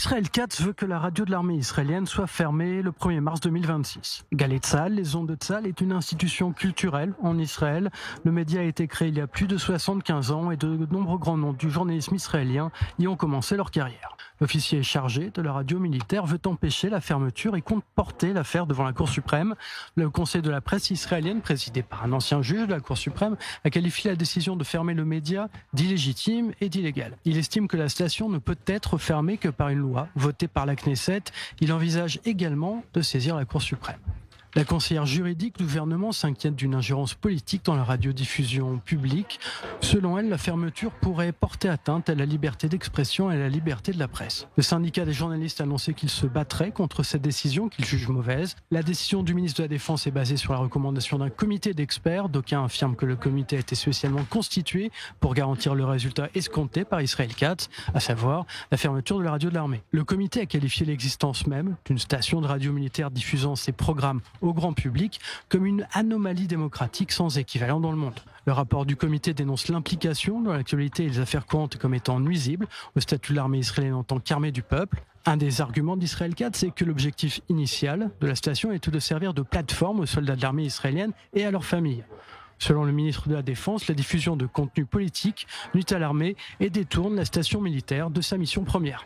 Israël 4 veut que la radio de l'armée israélienne soit fermée le 1er mars 2026. Galey Tzahal, les ondes de Tzahal, est une institution culturelle en Israël. Le média a été créé il y a plus de 75 ans et de nombreux grands noms du journalisme israélien y ont commencé leur carrière. L'officier chargé de la radio militaire veut empêcher la fermeture et compte porter l'affaire devant la Cour suprême. Le Conseil de la presse israélienne, présidé par un ancien juge de la Cour suprême, a qualifié la décision de fermer le média d'illégitime et d'illégale. Il estime que la station ne peut être fermée que par une loi votée par la Knesset. Il envisage également de saisir la Cour suprême. La conseillère juridique du gouvernement s'inquiète d'une ingérence politique dans la radiodiffusion publique. Selon elle, la fermeture pourrait porter atteinte à la liberté d'expression et à la liberté de la presse. Le syndicat des journalistes a annoncé qu'il se battrait contre cette décision qu'il juge mauvaise. La décision du ministre de la Défense est basée sur la recommandation d'un comité d'experts. D'aucuns affirment que le comité a été spécialement constitué pour garantir le résultat escompté par Israël 4, à savoir la fermeture de la radio de l'armée. Le comité a qualifié l'existence même d'une station de radio militaire diffusant ses programmes au grand public comme une anomalie démocratique sans équivalent dans le monde. Le rapport du comité dénonce l'implication dans l'actualité et les affaires courantes comme étant nuisibles au statut de l'armée israélienne en tant qu'armée du peuple. Un des arguments d'Israël 4, c'est que l'objectif initial de la station est de servir de plateforme aux soldats de l'armée israélienne et à leurs familles. Selon le ministre de la Défense, la diffusion de contenu politique nuit à l'armée et détourne la station militaire de sa mission première.